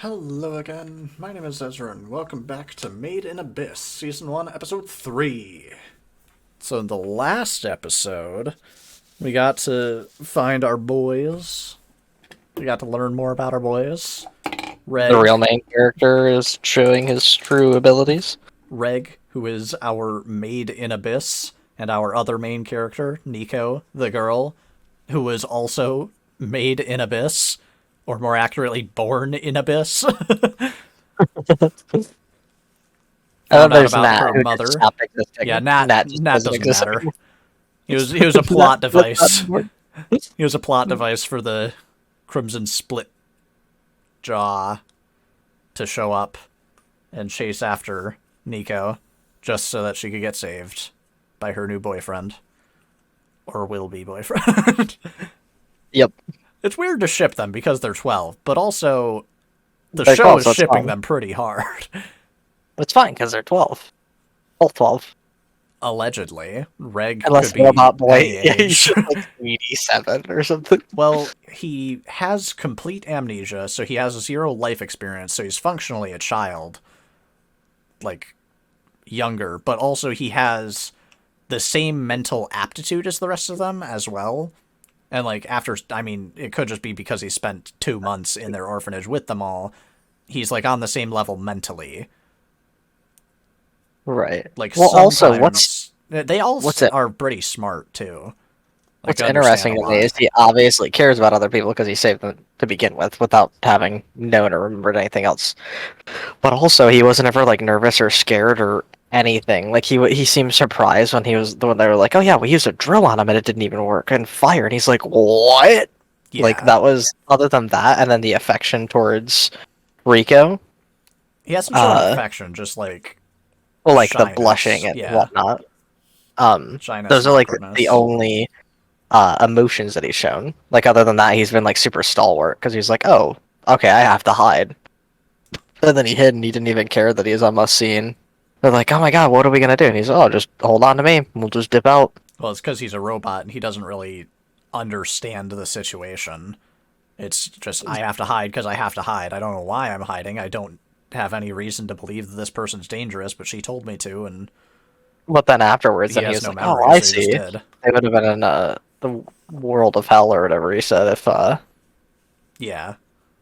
Hello again, my name is Ezra, and welcome back to Made in Abyss, Season 1, Episode 3. So in the last episode, we got to find our boys. We got to learn more about our boys. The real main character is showing his true abilities. Reg, who is our Made in Abyss, and our other main character, Nico, the girl, who was also made in Abyss, or more accurately, born in Abyss. Found out There's about Nat, her who mother. just stopped existing. Yeah, Nat just doesn't exist matter. anymore. He was a plot device. Not He was a plot device for the Crimson Split Jaw to show up and chase after Nico, just so that she could get saved by her new boyfriend. Or will-be boyfriend. Yep. It's weird to ship them because they're 12, but also the They're show 12, is so it's shipping fine. them pretty hard. It's fine, because they're 12. Both 12. Allegedly. Reg Unless could be Robot Boy, any yeah, he's age. just like 87 or something. Well, he has complete amnesia, so he has 0 life experience, so he's functionally a child. Like, younger. But also he has the same mental aptitude as the rest of them as well. And, like, it could just be because he spent 2 months in their orphanage with them all. He's, like, on the same level mentally. Right. Like, Well, also, they all what's it? are pretty smart, too. Like, What's interesting to me is he obviously cares about other people because he saved them to begin with without having known or remembered anything else. But also, he wasn't ever like nervous or scared or anything. Like he seemed surprised when they were like, "Oh yeah, we used a drill on him and it didn't even work," and fire, and he's like, "What?" Yeah. Like that was other than that, and then the affection towards Riko. He hasn't shown affection, just, like... Well, like the shyness. blushing and whatnot. Shyness Those and are like awkwardness. the only emotions that he's shown. Like other than that, he's been like super stalwart because he's like, "Oh, okay, I have to hide." And then he hid and he didn't even care that he was almost seen. They're like, "Oh my god, what are we gonna do?" And he's, "Oh, just hold on to me. We'll just dip out." Well, it's because he's a robot and he doesn't really understand the situation. It's just, I have to hide because I have to hide. I don't know why I'm hiding. I don't have any reason to believe that this person's dangerous, but she told me to, and But then afterwards, he then he has was no like, "Oh, memory, I so he just see." did. They would have been in the world of hell or whatever he said Yeah.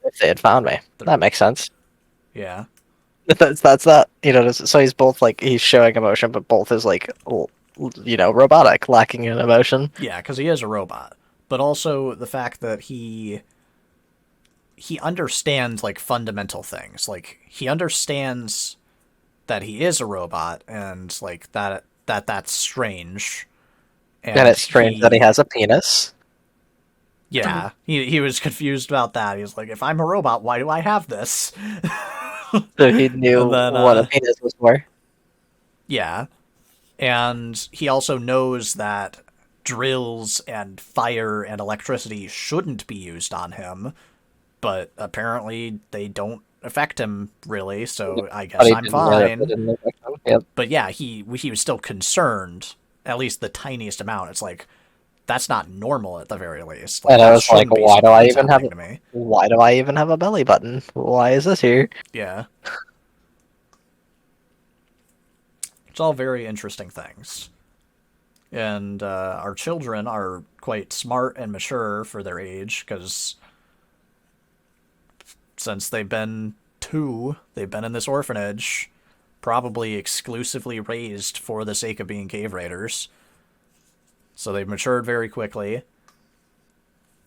if they had found me. That makes sense. Yeah. That's that. So he's both like he's showing emotion, but both is like robotic, lacking in emotion. Yeah, because he is a robot. But also the fact that he understands, like, fundamental things. Like, he understands that he is a robot, and, like, that's strange. And it's strange that he has a penis. Yeah, he was confused about that. He was like, if I'm a robot, why do I have this? So he knew then, what a penis was for. Yeah. And he also knows that drills and fire and electricity shouldn't be used on him, but apparently they don't affect him really, so I guess I'm fine. Yep. But yeah, he was still concerned, at least the tiniest amount. It's like, that's not normal at the very least. Like, And I that was like, shouldn't be why do something I that's even have happening to me. why do I even have a belly button? Why is this here? Yeah. It's all very interesting things. And our children are quite smart and mature for their age, because since they've been 2, they've been in this orphanage, probably exclusively raised for the sake of being cave raiders. So they've matured very quickly.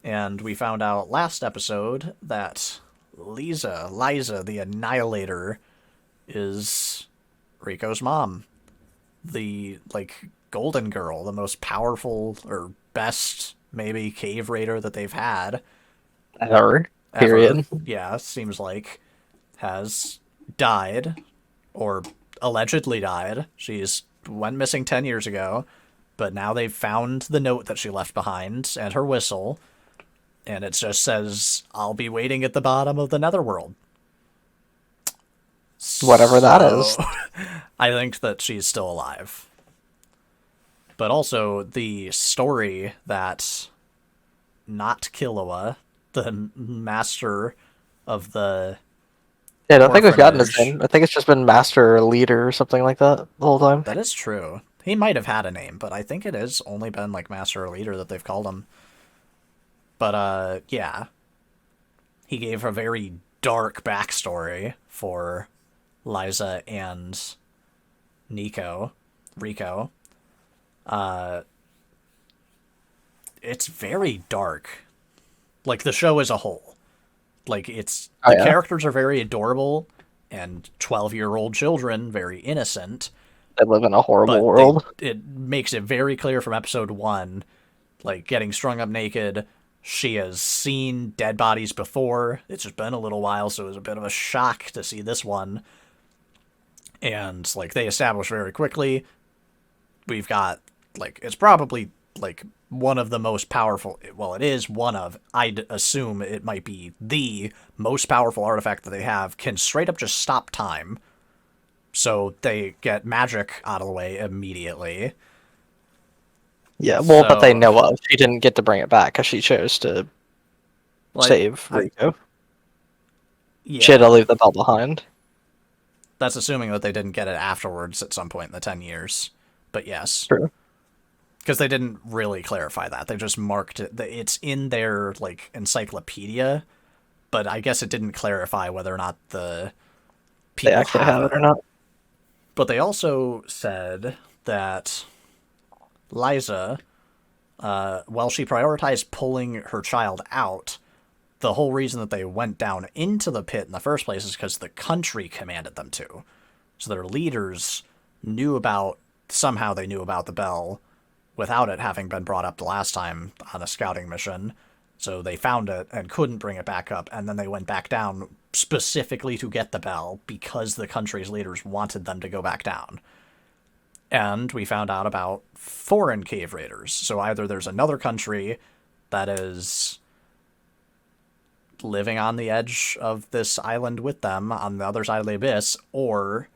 And we found out last episode that Liza the Annihilator, is Riko's mom. The, like, golden girl, the most powerful, or best, maybe, cave raider that they've had. Ever. Period. Yeah, seems like, has died, or allegedly died. She's went missing 10 years ago, but now they've found the note that she left behind, and her whistle, and it just says, "I'll be waiting at the bottom of the netherworld." Whatever that is. I think that she's still alive. But also, the story that not Killua, the master of the Yeah, I don't think we've gotten his orphanage. name. I think it's just been Master or Leader or something like that the whole time. That is true. He might have had a name, but I think it has only been like Master or Leader that they've called him. But yeah, he gave a very dark backstory for Liza and Nico, Riko. Uh, it's very dark. Like the show as a whole. Like it's Oh the yeah, characters are very adorable and 12-year-old children very innocent, they live in a horrible but they world. it makes it very clear from episode 1, like getting strung up naked, she has seen dead bodies before. It's just been a little while, so it was a bit of a shock to see this one. And like they establish very quickly, we've got like it's probably like one of the most powerful, well it is one of, I'd assume it might be the most powerful artifact that they have, can straight up just stop time, so they get magic out of the way immediately. Yeah, well, that they So know of. She didn't get to bring it back because she chose to like save I Rico. She had to yeah, leave the bell behind. that's assuming that they didn't get it afterwards at some point in the 10 years, but yes, True. because they didn't really clarify that. They just marked it, it's in their like encyclopedia, but I guess it didn't clarify whether or not the They people actually have have it it. or not. But they also said that Liza, while she prioritized pulling her child out, the whole reason that they went down into the pit in the first place is because the country commanded them to. So their leaders knew about, somehow they knew about the bell without it having been brought up the last time on a scouting mission. So they found it and couldn't bring it back up, and then they went back down specifically to get the bell because the country's leaders wanted them to go back down. And we found out about foreign cave raiders. So either there's another country that is living on the edge of this island with them on the other side of the abyss, or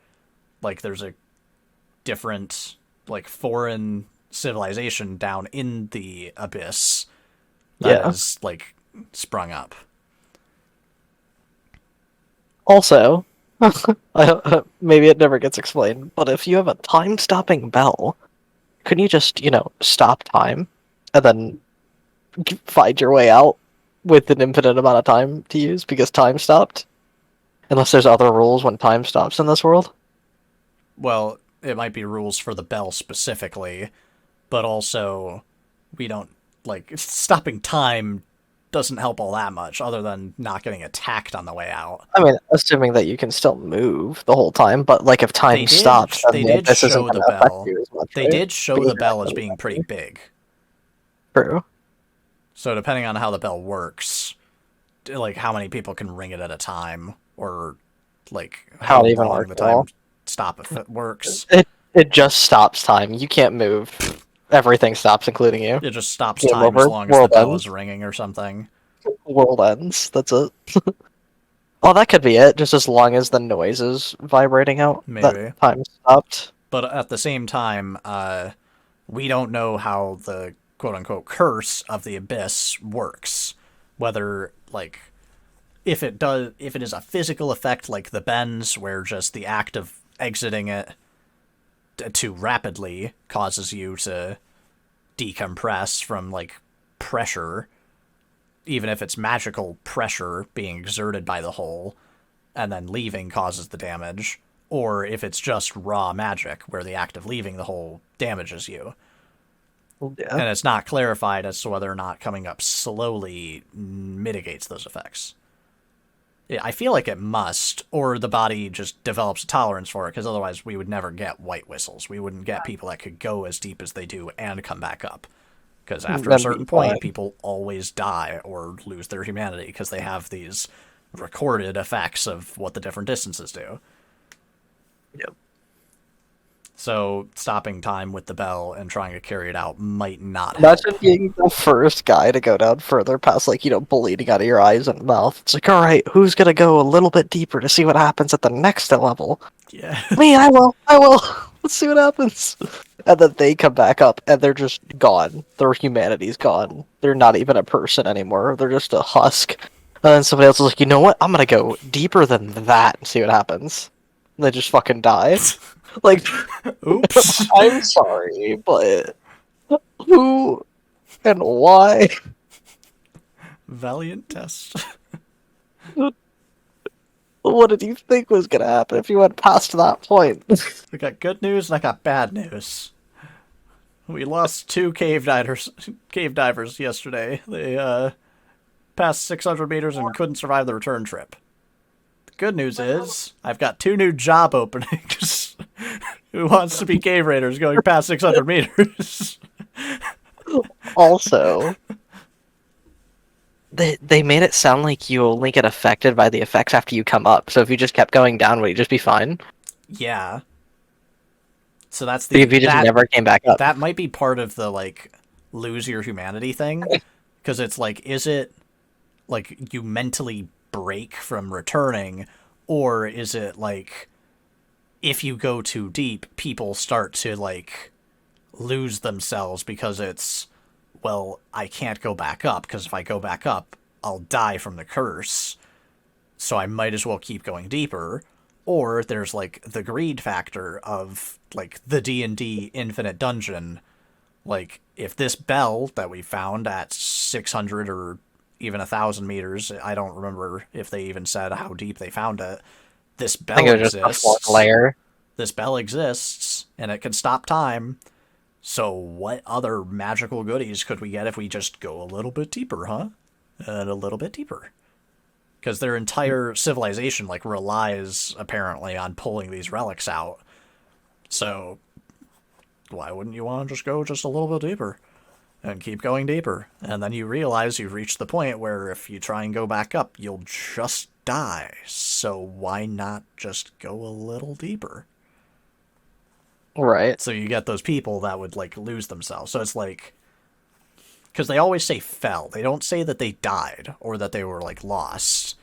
like there's a different like foreign civilization down in the abyss that Yeah. is like sprung up. Also, maybe it never gets explained, but if you have a time-stopping bell, couldn't you just, stop time and then find your way out with an infinite amount of time to use because time stopped? Unless there's other rules when time stops in this world. Well, it might be rules for the bell specifically, but also we don't like stopping time doesn't help all that much other than not getting attacked on the way out. I mean, assuming that you can still move the whole time, but like if time They did stops, then they the did abyss isn't show going the to affect bell. you as much, They right? did show Being the bell as being pretty big. true. So depending on how the bell works, like how many people can ring it at a time, or like How how it even long works the at all. time stop if it works. It just stops time. You can't move. Everything stops, including you. It just stops Game time as over. long as the World bell ends. is ringing or something. World ends. That's it. Oh, that could be it. Just as long as the noise is vibrating out, that Maybe. time stopped. But at the same time, we don't know how the quote unquote curse of the abyss works. Whether like if it is a physical effect like the bends, where just the act of exiting it too rapidly causes you to decompress from like pressure, even if it's magical pressure being exerted by the hole, and then leaving causes the damage, or if it's just raw magic where the act of leaving the hole damages you. Yeah. And it's not clarified as to whether or not coming up slowly mitigates those effects. I feel like it must, or the body just develops a tolerance for it, because otherwise we would never get white whistles. We wouldn't get people that could go as deep as they do and come back up. Because after a That'd be certain fine. point, people always die or lose their humanity because they have these recorded effects of what the different distances do. Yep. So stopping time with the bell and trying to carry it out might not help. Imagine being the first guy to go down further past, like, bleeding out of your eyes and mouth. It's like, alright, who's gonna go a little bit deeper to see what happens at the next level? Yeah. Me, I will. Let's see what happens. And then they come back up, and they're just gone. Their humanity's gone. They're not even a person anymore. They're just a husk And then somebody else is like, you know what? I'm gonna go deeper than that and see what happens. And they just fucking die. Like, Oops. I'm sorry, but who and why? Valiant test. What did you think was gonna happen if you went past that point? I got good news and I got bad news. We lost two cave divers yesterday. They passed 600 meters and couldn't survive the return trip. The good news is I've got two new job openings. Who wants to be cave raiders going past 600 meters? Also, they made it sound like you only get affected by the effects after you come up. So if you just kept going down, would you just be fine? Yeah. So that's If you just never came back up. That might be part of the like lose your humanity thing, because it's like, is it like you mentally break from returning, or is it like if you go too deep, people start to like lose themselves because it's, well, I can't go back up because if I go back up, I'll die from the curse. So I might as well keep going deeper. Or there's like the greed factor of like the D&D infinite dungeon. Like if this bell that we found at 600 or even 1,000 meters, I don't remember if they even said how deep they found it. This I think bell it was just a exists. fourth layer. This bell exists and it can stop time. So what other magical goodies could we get if we just go a little bit deeper, huh? And a little bit deeper. Because their entire civilization like relies apparently on pulling these relics out. So why wouldn't you want to just go just a little bit deeper and keep going deeper? And then you realize you've reached the point where if you try and go back up, you'll just die. So why not just go a little deeper? Right. So you get those people that would like lose themselves. So it's like, because they always say fell. They don't say that they died or that they were like lost.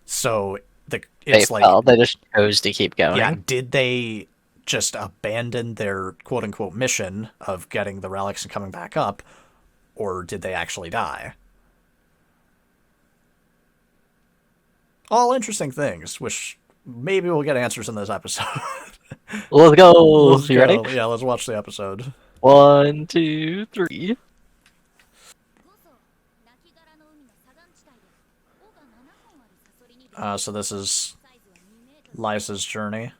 So it's like, fell. They just chose to keep going. yeah, did they just abandon their quote unquote mission of getting the relics and coming back up, or did they actually die? All interesting things, which maybe we'll get answers in this episode. Let's go. Let's You go. ready? Yeah, let's watch the episode. 1, 2, 3. So this is Liza's journey.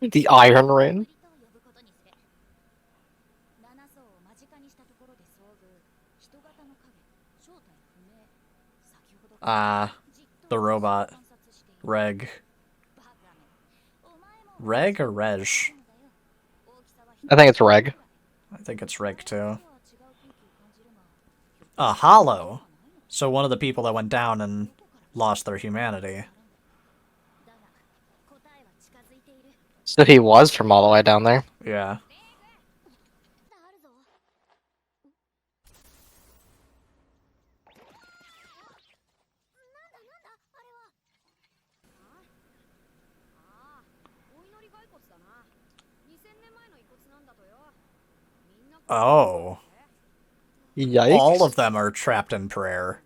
The Iron Ring. The robot. Reg. Reg or Reg? I think it's Reg. I think it's Reg too. A hollow. So one of the people that went down and lost their humanity. So he was from all the way down there. Yeah. Oh. Yikes. All of them are trapped in prayer.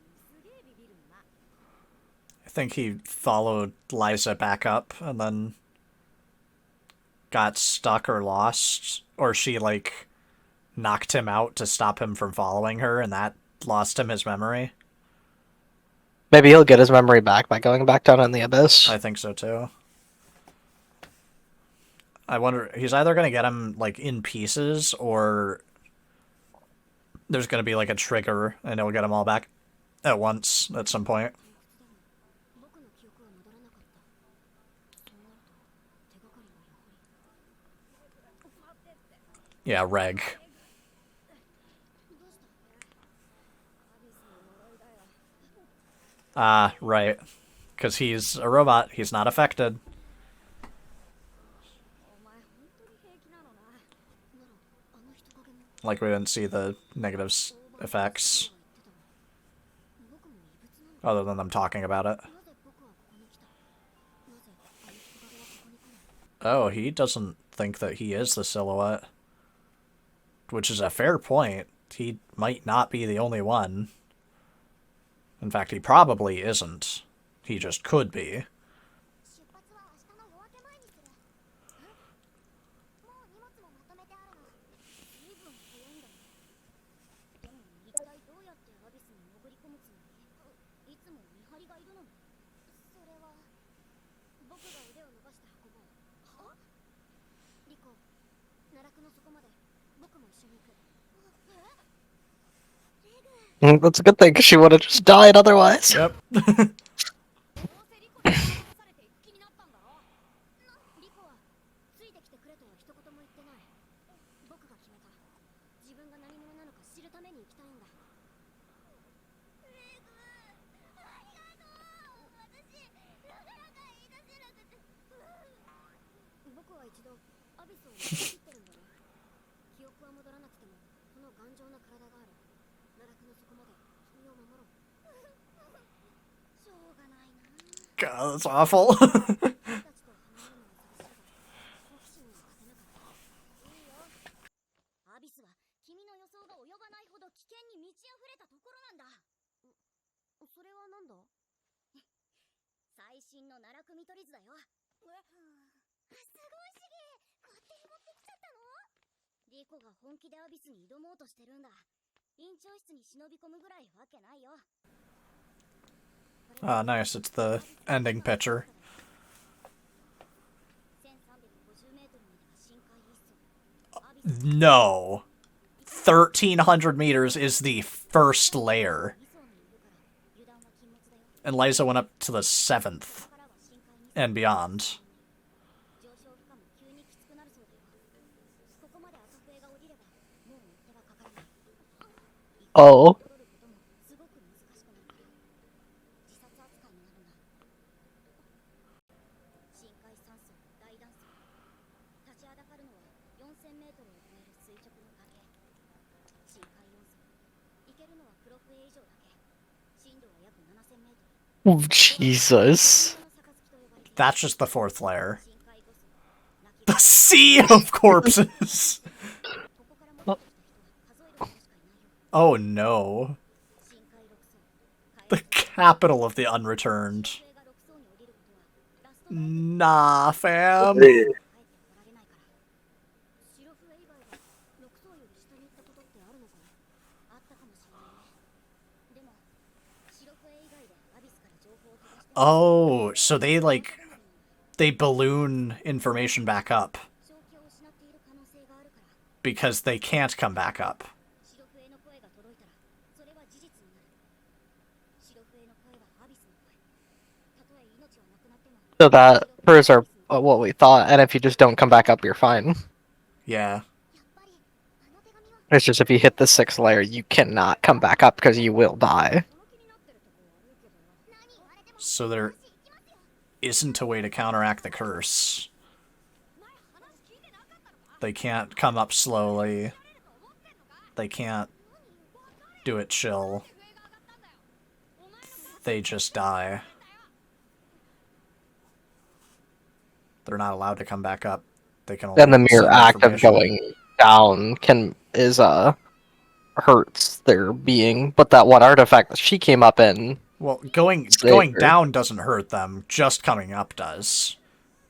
I think he followed Liza back up and then got stuck or lost. Or she, like, knocked him out to stop him from following her, and that lost him his memory. Maybe he'll get his memory back by going back down in the abyss. I think so, too. I wonder, he's either going to get him, like, in pieces, or there's going to be, like, a trigger, and he'll get them all back at once at some point. Yeah, Reg. Right. Because he's a robot. He's not affected. Like, we didn't see the negative effects. Other than them talking about it. Oh, he doesn't think that he is the silhouette. Which is a fair point. He might not be the only one. In fact, he probably isn't. He just could be. That's a good thing, because she would have just died otherwise. Yep. God, that's awful. Ah, nice. It's the ending picture. No. 1,300 meters is the first layer. And Liza went up to the 7th. And beyond. Oh. Oh, Jesus. That's just the 4th layer. The sea of corpses! Oh no. The capital of the unreturned. Nah, fam. Oh, so they, like, they balloon information back up. Because they can't come back up. So that proves our what we thought, and if you just don't come back up, you're fine. Yeah. It's just if you hit the 6th layer, you cannot come back up because you will die. So there isn't a way to counteract the curse. They can't come up slowly. They can't do it chill. They just die. They're not allowed to come back up. They can only And the mere send act of information. going down hurts their being. But that one artifact that she came up in, Well, going down doesn't hurt them. Just coming up does.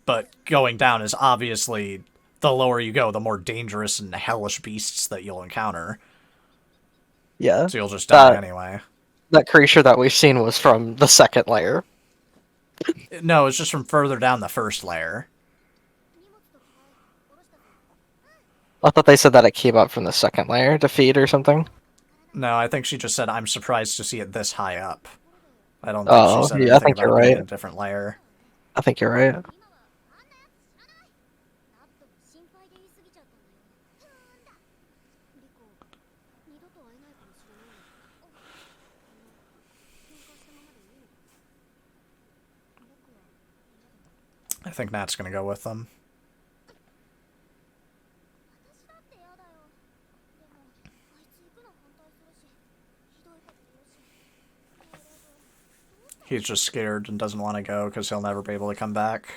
But going down is obviously, the lower you go, the more dangerous and hellish beasts that you'll encounter. yeah, So you'll just die anyway. that creature that we've seen was from the 2nd layer. No, it's just from further down the 1st layer. I thought they said that it came up from the 2nd layer to feed or something. No, I think she just said, I'm surprised to see it this high up. I don't think she said Yeah, I anything think about you're it being right. a different layer. I think you're right. I think Nat's gonna go with them. He's just scared and doesn't want to go because he'll never be able to come back.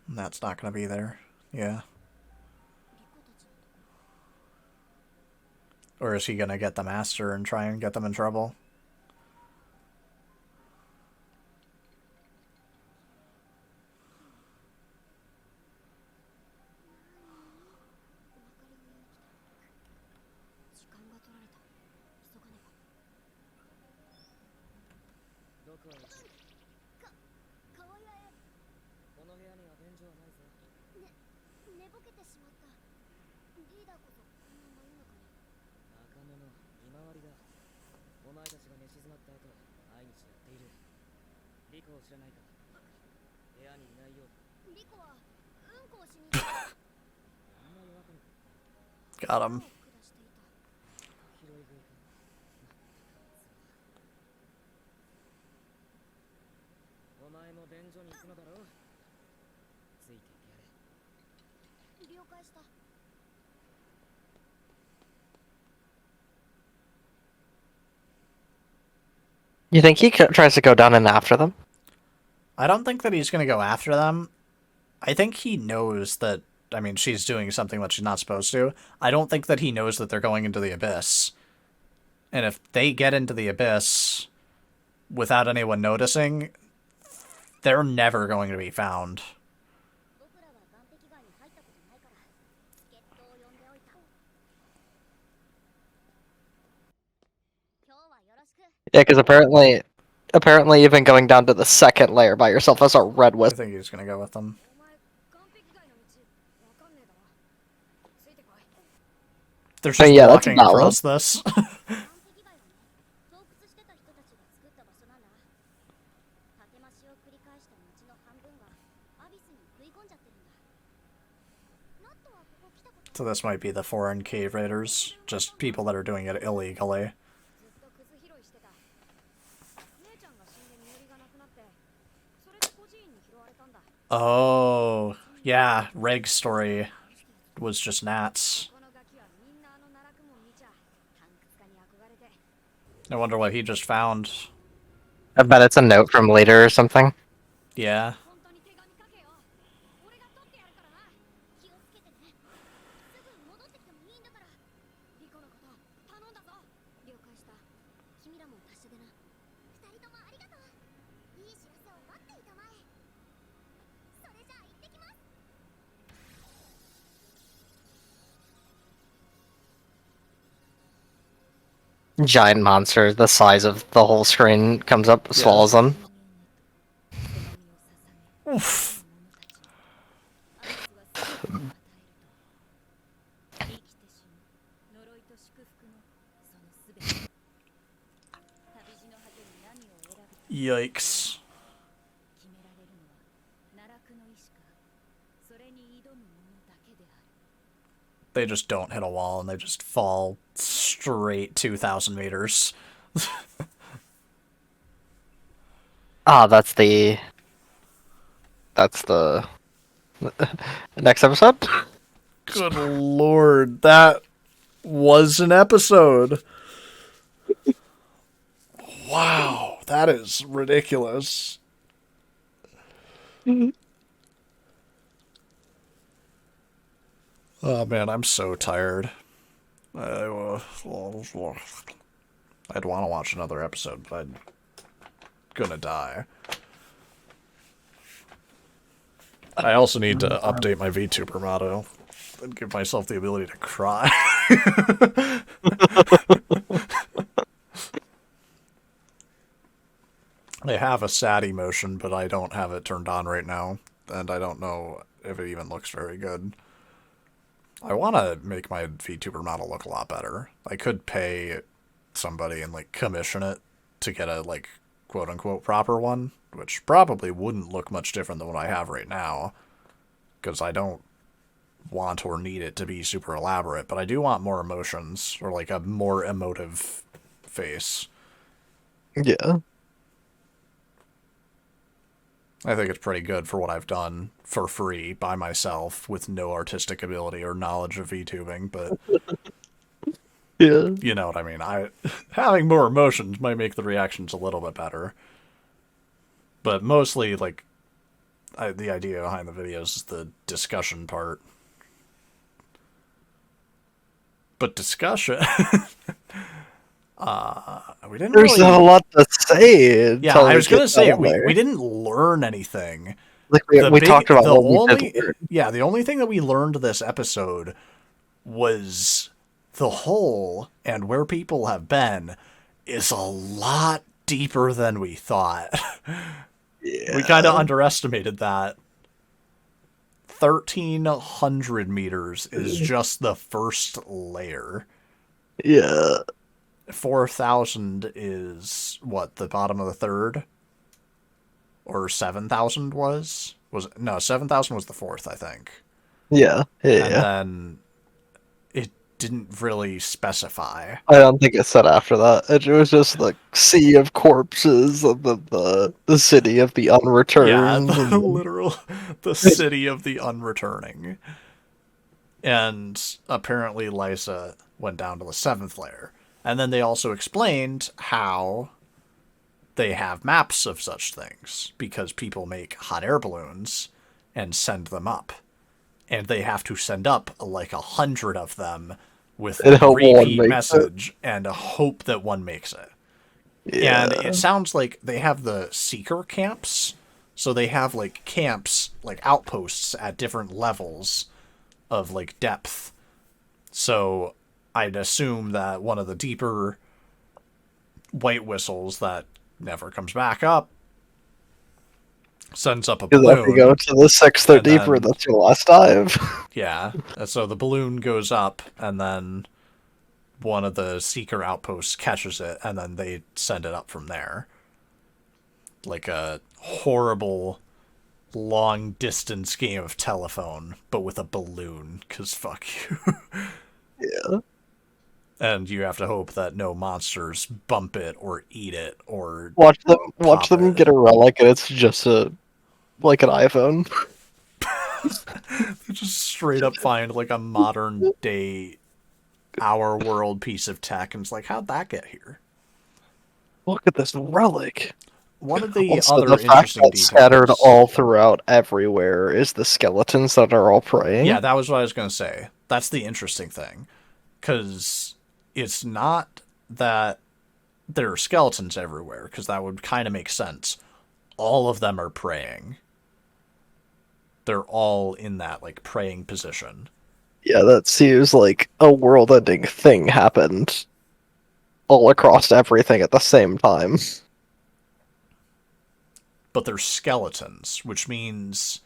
That's not going to be there. Yeah. Or is he going to get the master and try and get them in trouble? Got him. You think he tries to go down and after them? I don't think that he's going to go after them. I think he knows that, I mean, she's doing something that she's not supposed to. I don't think that he knows that they're going into the abyss. And if they get into the abyss without anyone noticing, they're never going to be found. Yeah, because apparently even going down to the second layer by yourself as a red I wisp. think he's going to go with them. They're just walking across this. So this might be the foreign cave raiders, just people that are doing it illegally. Oh, yeah, Reg's story was just gnats. I wonder what he just found. I bet it's a note from later or something. Yeah. Giant monster the size of the whole screen comes up, swallows them. Oof. Yikes. They just don't hit a wall and they just fall straight 2,000 meters. That's the next episode? Good lord, that was an episode. Wow, that is ridiculous. Oh man, I'm so tired. I'd want to watch another episode, but I'm gonna die. I also need to update my VTuber motto and give myself the ability to cry. I have a sad emotion, but I don't have it turned on right now, and I don't know if it even looks very good. I want to make my VTuber model look a lot better. I could pay somebody and, like, commission it to get a, like, quote-unquote proper one, which probably wouldn't look much different than what I have right now, because I don't want or need it to be super elaborate, but I do want more emotions, or like a more emotive face. Yeah. I think it's pretty good for what I've done for free by myself with no artistic ability or knowledge of VTubing, but Yeah. you know what I mean. I having more emotions might make the reactions a little bit better. But mostly like the idea behind the videos is the discussion part. But discussion we didn't There's not a really. lot to say Yeah, until I we was get gonna say down we there. didn't learn anything. Like we talked about what we did learn. The only thing that we learned this episode was the hole and where people have been is a lot deeper than we thought. We kind of Yeah. underestimated that. 1,300 meters is just the first layer. Yeah. 4,000 is what, the bottom of the third? Or 7,000 was? No, 7,000 was the fourth, I think. Yeah. Yeah. And Yeah. then it didn't really specify. I don't think it said after that. It was just the sea of corpses, the city of the Yeah, unreturned. the literal the city of the unreturning. And apparently Lysa went down to the seventh layer. And then they also explained how they have maps of such things because people make hot air balloons and send them up. And they have to send up like 100 of them with And hope one repeat makes it. message and a hope that one makes it. And Yeah. it sounds like they have the seeker camps. So they have like camps, like outposts at different levels of like depth. So I'd assume that one of the deeper white whistles that never comes back up sends up a Because if you go balloon. to the sixth or And deeper, then, that's your last dive. yeah, so the balloon goes up, and then one of the seeker outposts catches it, and then they send it up from there. Like a horrible long distance game of telephone, but with a balloon, because fuck you. Yeah. And you have to hope that no monsters bump it or eat it or Watch pop them it. get a relic, and it's just like an iPhone. They just straight up find like a modern day our world piece of tech and it's like, how'd that get here? Look at this relic. One of the Also, other the fact interesting that scattered details. all throughout everywhere is the skeletons that are all praying. Yeah, that was what I was going to say. That's the interesting thing. Because it's not that there are skeletons everywhere, because that would kind of make sense. All of them are praying. They're all in that, like, praying position. Yeah, that seems like a world-ending thing happened all across everything at the same time. But they're skeletons, which means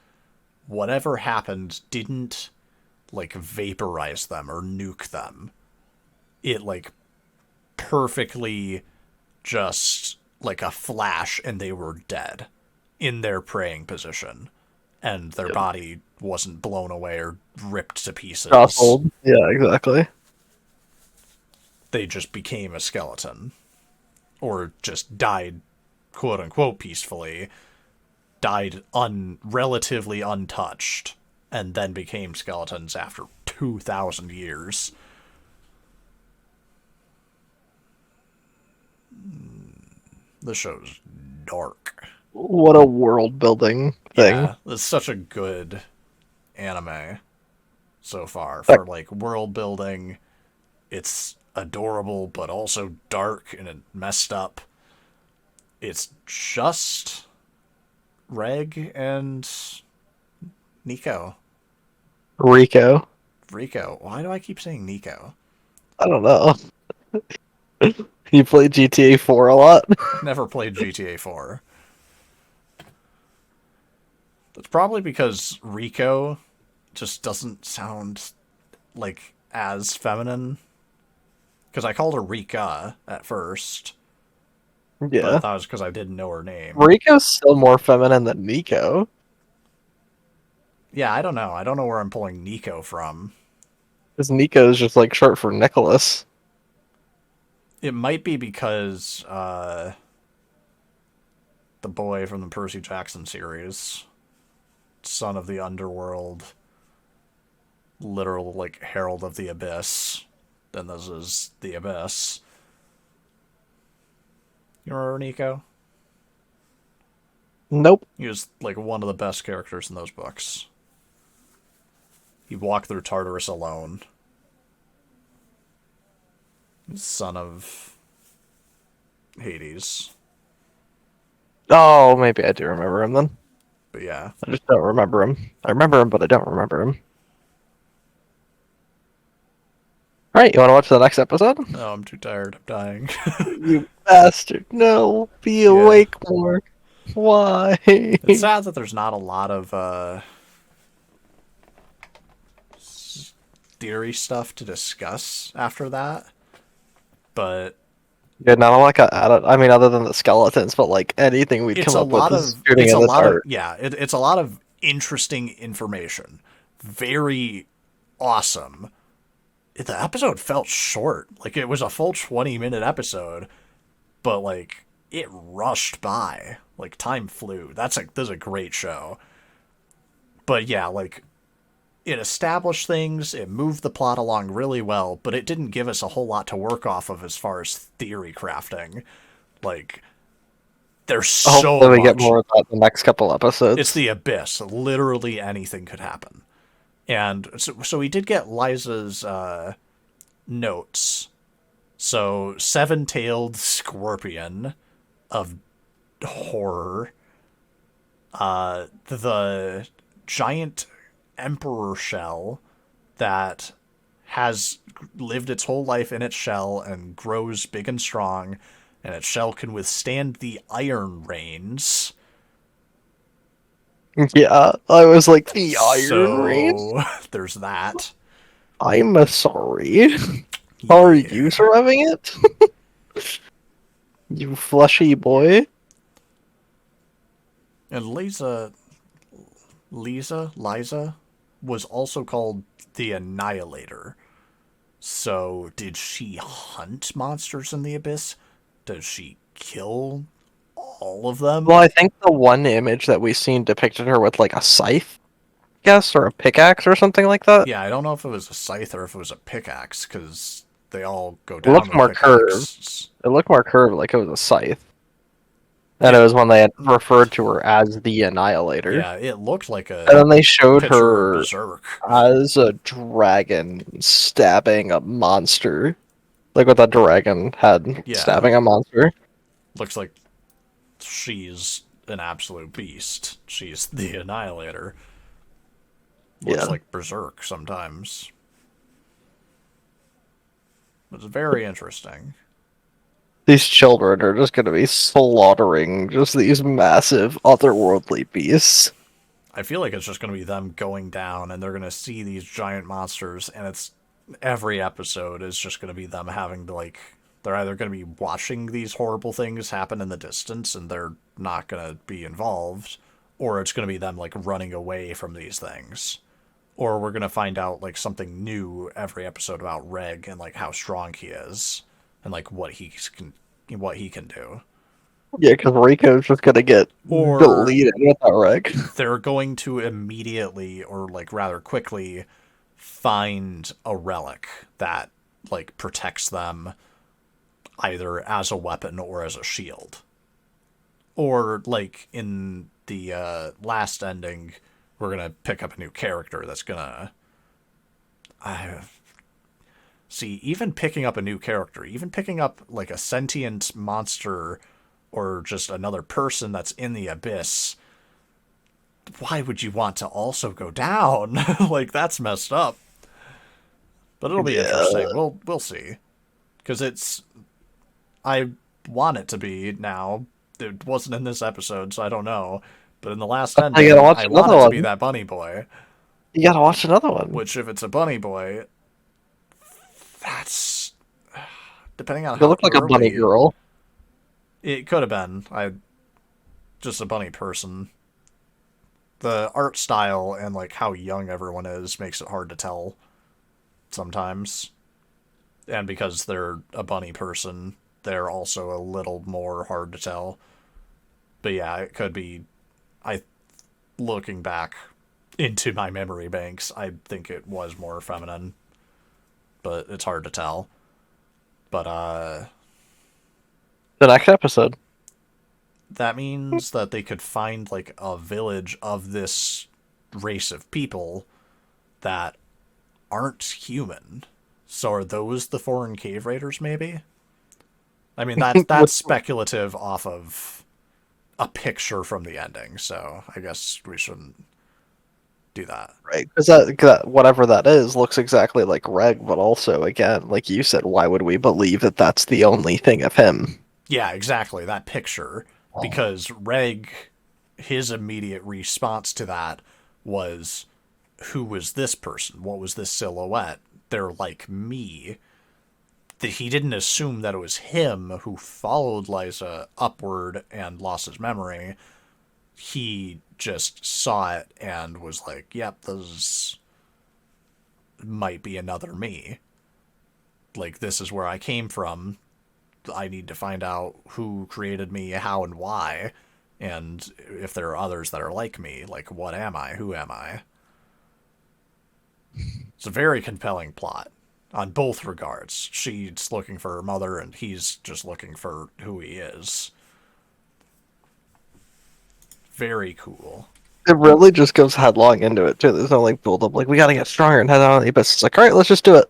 whatever happened didn't, like, vaporize them or nuke them. It, like, perfectly just, like, a flash and they were dead in their praying position. And their body wasn't blown away or ripped to pieces. Jostled. Yeah, exactly. They just became a skeleton. Or just died, quote unquote, peacefully. Died relatively untouched. And then became skeletons after 2,000 years. The show's dark. What a world-building thing. Yeah, it's such a good anime so far for like world building. It's adorable but also dark and messed up. It's just Reg and Nico. Riko. Riko. Why do I keep saying Nico? I don't know. You play GTA 4 a lot? Never played GTA 4. It's probably because Riko just doesn't sound like as feminine. Because I called her Rika at first. Yeah. But that was because I didn't know her name. Riko's still more feminine than Nico. Yeah, I don't know. I don't know where I'm pulling Nico from. Because Nico is just like short for Nicholas. It might be because the boy from the Percy Jackson series, son of the underworld, literal like herald of the abyss. Then this is the abyss. You remember Nico? Nope. He was like one of the best characters in those books. He walked through Tartarus alone. Son of Hades. Oh, maybe I do remember him then. But yeah. I just don't remember him. I remember him, but I don't remember him. Alright, you want to watch the next episode? Oh, I'm too tired. I'm dying. You bastard. No, be Yeah. awake more. Why? It's sad that there's not a lot of theory stuff to discuss after that. But Yeah, not like I mean, other than the skeletons, but like anything we'd it's come a up with lot is of shooting it's a in this lot of art. yeah, it's a lot of interesting information. Very awesome. The episode felt short. Like it was a full 20-minute episode, but like it rushed by. Like time flew. That's a great show. But yeah, like it established things, it moved the plot along really well, but it didn't give us a whole lot to work off of as far as theory crafting. Like there's so Hopefully we get much. more of that in the next couple It's episodes. the abyss. Literally anything could happen. And so we did get Liza's notes. So, seven-tailed scorpion of horror. The giant emperor shell that has lived its whole life in its shell and grows big and strong, and its shell can withstand the iron rains. Yeah, I was like, the Iron Rain? So, there's that. I'm sorry. How are you Yeah. surviving it? You fleshy boy. And Liza was also called the Annihilator. So, did she hunt monsters in the abyss? Does she kill all of Well, them? I think the one image that we seen depicted her with like a scythe, I guess, or a pickaxe or something like that. Yeah, I don't know if it was a scythe or if it was a pickaxe, because they all go It down looked with more curved. pickaxes. It looked more curved, like it was a scythe. And it It, was when they had referred to her as the Annihilator. yeah, it looked like And a then they showed picture of her Berserk. as a dragon stabbing a monster. Like with a dragon head Yeah, stabbing a monster. looks like she's an absolute beast. She's the Annihilator. Looks Yeah. like Berserk sometimes. It's very interesting. These children are just gonna be slaughtering just these massive otherworldly beasts. I feel like it's just going to be them going down and they're going to see these giant monsters, and it's every episode is just going to be them having to, like, they're either going to be watching these horrible things happen in the distance and they're not going to be involved, or it's going to be them, like, running away from these things. Or we're going to find out, like, something new every episode about Reg and, like, how strong he is and, like, what he can do. Yeah, because Rico's just gonna get Or deleted with that wreck. they're going to immediately, or like rather quickly, find a relic that like protects them either as a weapon or as a shield. Or like in the last ending, we're gonna pick up a new character that's gonna. I see. Even picking up a new character, even picking up like a sentient monster, or just another person that's in the abyss, why would you want to also go down? Like that's messed up. But it'll be Yeah. interesting. We'll see. Cuz it's I want it to be now. It wasn't in this episode, so I don't know. But in the last I gotta ending, watch I want another it to be one. that bunny boy. You gotta watch another one. Which if it's a bunny boy, that's depending on You how look like a bunny early girl. it could have been. I just a bunny person. the art style and like how young everyone is makes it hard to tell sometimes. And because they're a bunny person, they're also a little more hard to tell. But yeah, it could be. I looking back into my memory banks, I think it was more feminine, but it's hard to tell. But The next episode. that means that they could find like a village of this race of people that aren't human. So are those the foreign cave raiders? Maybe. I mean that's speculative off of a picture from the ending. So I guess we shouldn't do that. Right, because that whatever that is looks exactly like Reg, but also again, like you said, why would we believe that that's the only thing of him? Yeah, exactly. That picture. Because Reg, his immediate response to that was, who was this person? What was this silhouette? They're like me. That he didn't assume that it was him who followed Liza upward and lost his memory. He just saw it and was like, yep, this might be another me. Like, this is where I came from. I need to find out who created me, how, and why. And if there are others that are like me, like, what am I? Who am I? It's a very compelling plot on both regards. She's looking for her mother, and he's just looking for who he is. Very cool. It really just goes headlong into it too. There's no like build up. Like we gotta get stronger and head on the abyss. It's like, all right, let's just do it.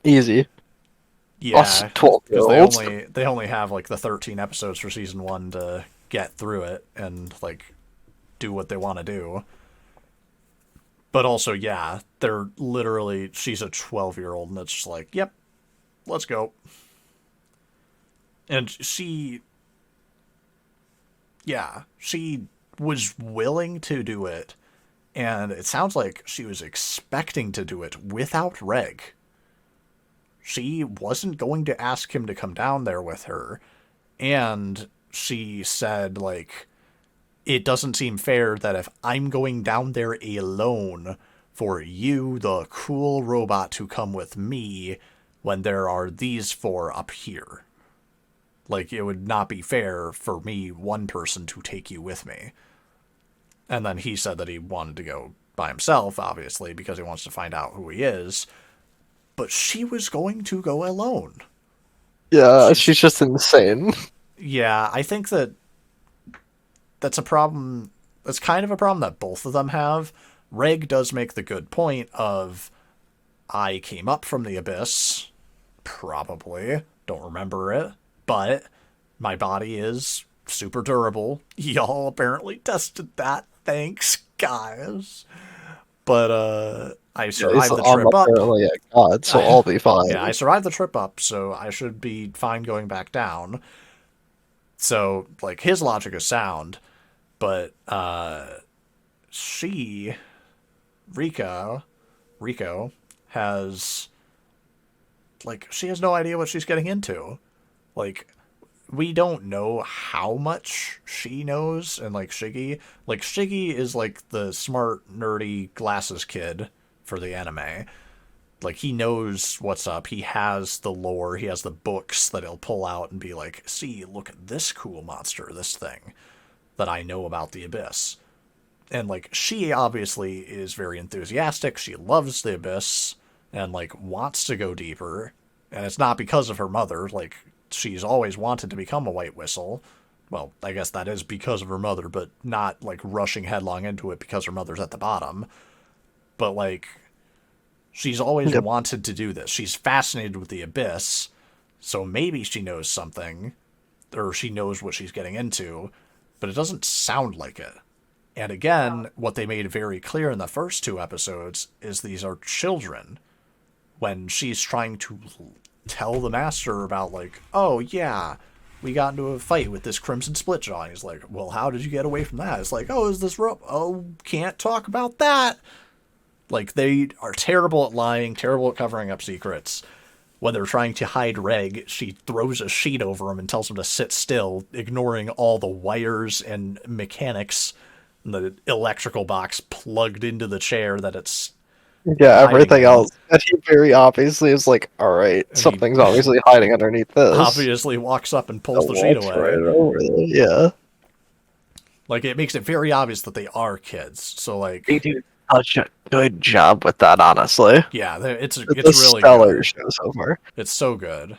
Easy. Us Yeah, 12-year-olds. because they only have like the 13 episodes for season 1 to get through it and like do what they want to do. But also, yeah, they're literally, she's a 12-year-old and it's just like, yep, let's go. And she was willing to do it, and it sounds like she was expecting to do it without Reg. She wasn't going to ask him to come down there with her, and she said, like, it doesn't seem fair that if I'm going down there alone for you, the cool robot, to come with me when there are these four up here. Like, it would not be fair for me, one person, to take you with me. And then he said that he wanted to go by himself, obviously, because he wants to find out who he is. But she was going to go alone. Yeah, she's just insane. Yeah, I think that's a problem. That's kind of a problem that both of them have. Reg does make the good point of, I came up from the abyss, probably, don't remember it, but my body is super durable. Y'all apparently tested that. Thanks, guys. But I survived the trip up. Apparently a god, so I'll be fine. Yeah, I survived the trip up, so I should be fine going back down. So, like, his logic is sound, but Riko has, like, she has no idea what she's getting into. Like, we don't know how much she knows, and like Shiggy is like the smart, nerdy glasses kid for the anime. Like, he knows what's up. He has the lore. He has the books that he'll pull out and be like, see, look at this cool monster, this thing that I know about the Abyss. And, like, she obviously is very enthusiastic. She loves the Abyss and, like, wants to go deeper. And it's not because of her mother. Like, she's always wanted to become a White Whistle. Well, I guess that is because of her mother, but not, like, rushing headlong into it because her mother's at the bottom. But, like, she's always wanted to do this. She's fascinated with the Abyss, so maybe she knows something, or she knows what she's getting into, but it doesn't sound like it. And again, what they made very clear in the first two episodes is these are children. When she's trying to tell the master about, like, oh, yeah, we got into a fight with this Crimson Splitjaw. And he's like, well, how did you get away from that? It's like, oh, is this rope? Oh, can't talk about that. Like, they are terrible at lying, terrible at covering up secrets. When they're trying to hide Reg, she throws a sheet over him and tells him to sit still, ignoring all the wires and mechanics and the electrical box plugged into the chair that it's Yeah, hiding everything in. else. And he very obviously is like, all right, And he something's obviously hiding underneath this. obviously walks up and pulls It the sheet walks away. right over there. Yeah. Like, it makes it very obvious that they are kids. So, like, They do such a good job with that, honestly. yeah, it's It's a really stellar good. show so far. It's so good.